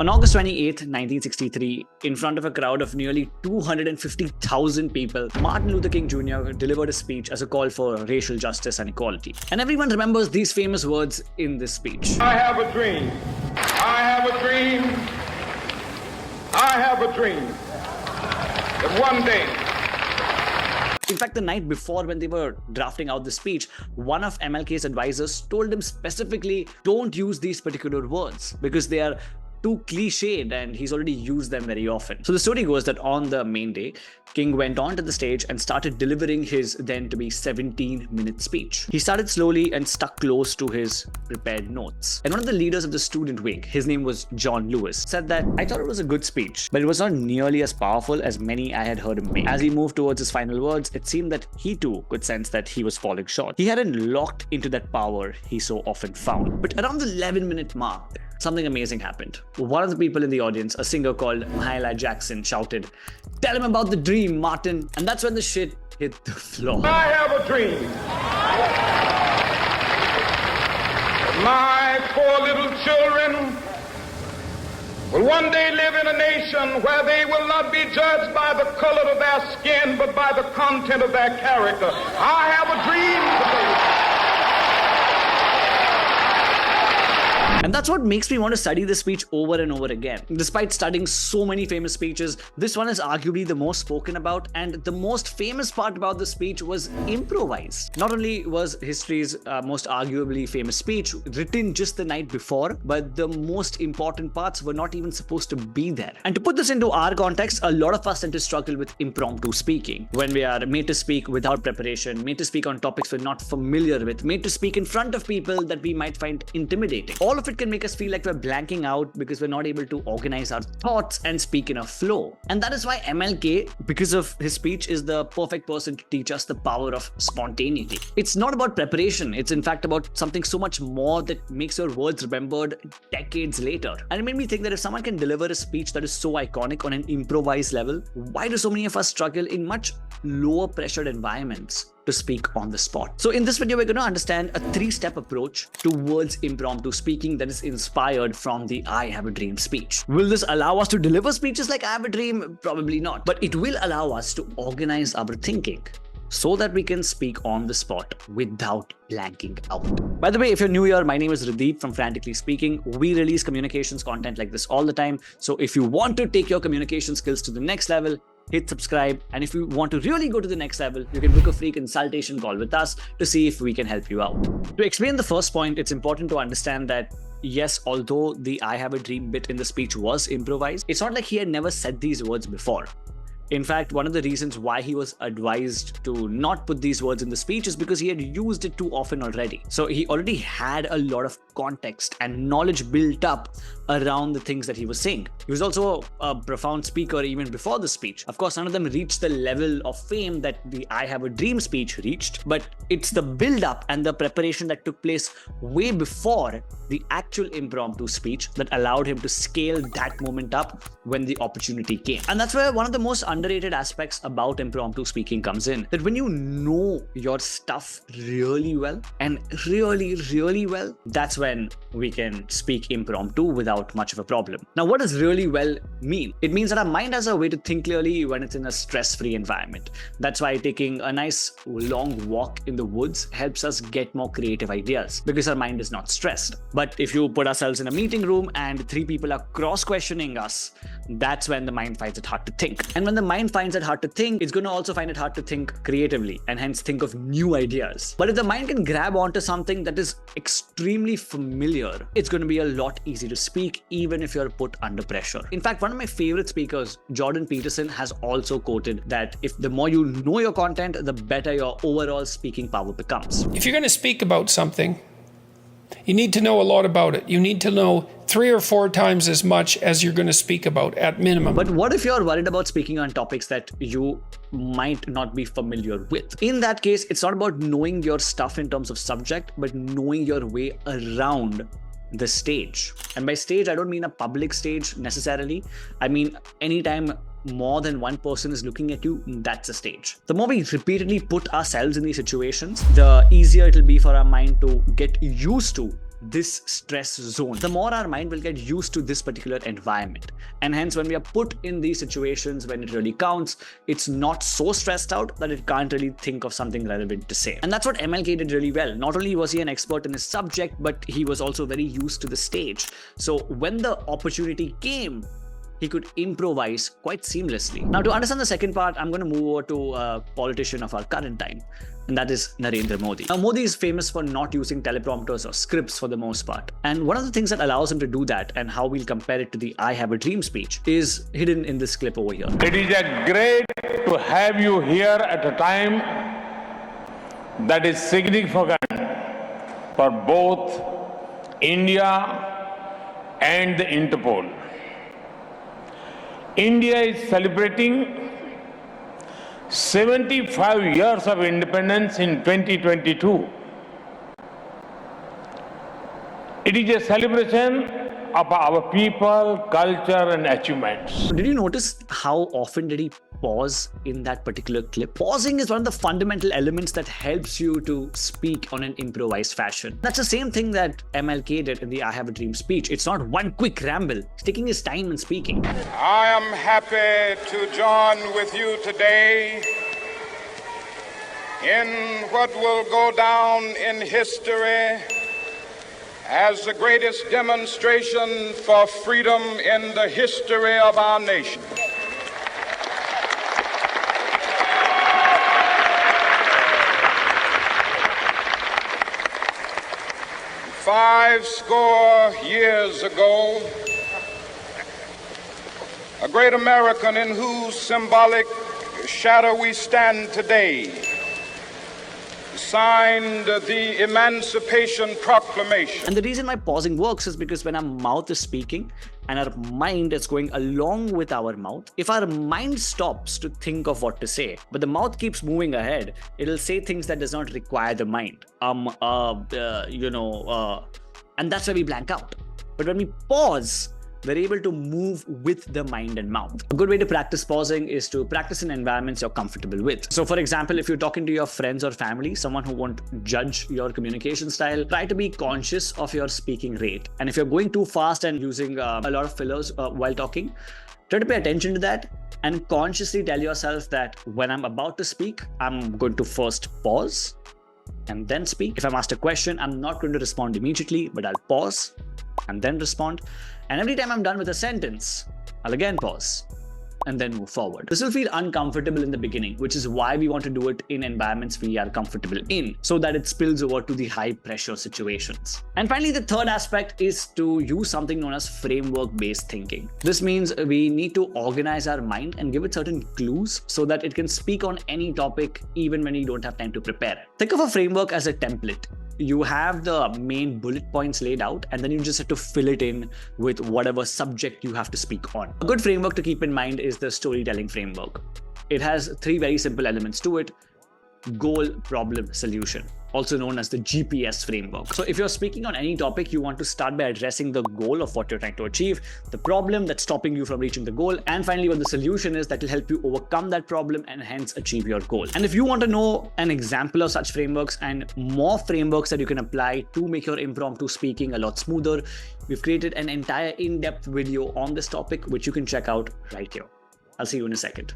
On August 28, 1963, in front of a crowd of nearly 250,000 people, Martin Luther King Jr. delivered a speech as a call for racial justice and equality. And everyone remembers these famous words in this speech. I have a dream. I have a dream. I have a dream that one day. In fact, the night before when they were drafting out the speech, one of MLK's advisors told him specifically, don't use these particular words because they are too cliched and he's already used them very often. So the story goes that on the main day, King went onto the stage and started delivering his then to be 17-minute speech. He started slowly and stuck close to his prepared notes. And one of the leaders of the student wing, his name was John Lewis, said that I thought it was a good speech, but it was not nearly as powerful as many I had heard him make. As he moved towards his final words, it seemed that he too could sense that he was falling short. He hadn't locked into that power he so often found. But around the 11-minute mark, something amazing happened. One of the people in the audience, a singer called Mahalia Jackson, shouted, "Tell him about the dream, Martin." And that's when the shit hit the floor. I have a dream. My 4 little children will one day live in a nation where they will not be judged by the color of their skin, but by the content of their character. I have a dream today. And that's what makes me want to study this speech over and over again. Despite studying so many famous speeches, this one is arguably the most spoken about, and the most famous part about the speech was improvised. Not only was history's most arguably famous speech written just the night before, but the most important parts were not even supposed to be there. And to put this into our context, a lot of us tend to struggle with impromptu speaking, when we are made to speak without preparation, made to speak on topics we're not familiar with, made to speak in front of people that we might find intimidating. All of it can make us feel like we're blanking out because we're not able to organize our thoughts and speak in a flow. And that is why MLK, because of his speech, is the perfect person to teach us the power of spontaneity. It's not about preparation. It's in fact about something so much more that makes your words remembered decades later. And it made me think that if someone can deliver a speech that is so iconic on an improvised level, why do so many of us struggle in much lower pressured environments to speak on the spot? So in this video, we're going to understand a 3-step approach towards impromptu speaking that is inspired from the I Have a Dream speech. Will this allow us to deliver speeches like I Have a Dream? Probably not. But it will allow us to organize our thinking so that we can speak on the spot without blanking out. By the way, if you're new here, my name is Radeep from Frantically Speaking. We release communications content like this all the time. So if you want to take your communication skills to the next level, hit subscribe. And if you want to really go to the next level, you can book a free consultation call with us to see if we can help you out. To explain the first point, it's important to understand that yes, although the I Have a Dream bit in the speech was improvised, it's not like he had never said these words before. In fact, one of the reasons why he was advised to not put these words in the speech is because he had used it too often already. So he already had a lot of context and knowledge built up around the things that he was saying. He was also a profound speaker even before the speech. Of course, none of them reached the level of fame that the I Have a Dream speech reached, but it's the build-up and the preparation that took place way before the actual impromptu speech that allowed him to scale that moment up when the opportunity came. And that's where one of the most underrated aspects about impromptu speaking comes in, that when you know your stuff really well and really well, that's when we can speak impromptu without much of a problem. Now, what does really well mean? It means that our mind has a way to think clearly when it's in a stress-free environment. That's why taking a nice long walk in the woods helps us get more creative ideas because our mind is not stressed. But if you put ourselves in a meeting room and 3 people are cross-questioning us, that's when the mind finds it hard to think. And when the mind finds it hard to think, it's going to also find it hard to think creatively and hence think of new ideas. But if the mind can grab onto something that is extremely familiar, it's going to be a lot easier to speak even if you're put under pressure. In fact, one of my favorite speakers, Jordan Peterson, has also quoted that if the more you know your content, the better your overall speaking power becomes. If you're going to speak about something, you need to know a lot about it. You need to know 3 or 4 times as much as you're going to speak about at minimum. But what if you're worried about speaking on topics that you might not be familiar with? In that case, it's not about knowing your stuff in terms of subject, but knowing your way around the stage. And by stage, I don't mean a public stage necessarily. I mean, anytime more than one person is looking at you, that's a stage. The more we repeatedly put ourselves in these situations, the easier it'll be for our mind to get used to this stress zone, the more our mind will get used to this particular environment. And hence, when we are put in these situations when it really counts, it's not so stressed out that it can't really think of something relevant to say. And that's what MLK did really well. Not only was he an expert in his subject, but he was also very used to the stage. So when the opportunity came, he could improvise quite seamlessly. Now, to understand the second part, I'm going to move over to a politician of our current time, and that is Narendra Modi. Now, Modi is famous for not using teleprompters or scripts for the most part. And one of the things that allows him to do that, and how we'll compare it to the I Have a Dream speech, is hidden in this clip over here. It is a great to have you here at a time that is significant for both India and the Interpol. India is celebrating 75 years of independence in 2022. It is a celebration of our people, culture, and achievements. Did you notice how often did he pause in that particular clip? Pausing is one of the fundamental elements that helps you to speak on an improvised fashion. That's the same thing that MLK did in the I Have a Dream speech. It's not one quick ramble. He's taking his time in speaking. I am happy to join with you today in what will go down in history as the greatest demonstration for freedom in the history of our nation. Five score years ago, a great American in whose symbolic shadow we stand today signed the Emancipation Proclamation. And the reason why pausing works is because when our mouth is speaking and our mind is going along with our mouth, if our mind stops to think of what to say, but the mouth keeps moving ahead, it'll say things that does not require the mind. And that's why we blank out. But when we pause, we're able to move with the mind and mouth. A good way to practice pausing is to practice in environments you're comfortable with. So for example, if you're talking to your friends or family, someone who won't judge your communication style, try to be conscious of your speaking rate. And if you're going too fast and using a lot of fillers while talking, try to pay attention to that and consciously tell yourself that when I'm about to speak, I'm going to first pause and then speak. If I'm asked a question, I'm not going to respond immediately, but I'll pause and then respond. And every time I'm done with a sentence, I'll again pause and then move forward. This will feel uncomfortable in the beginning, which is why we want to do it in environments we are comfortable in, so that it spills over to the high pressure situations. And finally, the third aspect is to use something known as framework-based thinking. This means we need to organize our mind and give it certain clues so that it can speak on any topic even when you don't have time to prepare. Think of a framework as a template. You have the main bullet points laid out, and then you just have to fill it in with whatever subject you have to speak on. A good framework to keep in mind is the storytelling framework. It has three very simple elements to it: goal, problem, solution, also known as the GPS framework. So if you're speaking on any topic, you want to start by addressing the goal of what you're trying to achieve, the problem that's stopping you from reaching the goal, and finally what the solution is that will help you overcome that problem and hence achieve your goal. And if you want to know an example of such frameworks and more frameworks that you can apply to make your impromptu speaking a lot smoother, we've created an entire in-depth video on this topic, which you can check out right here. I'll see you in a second.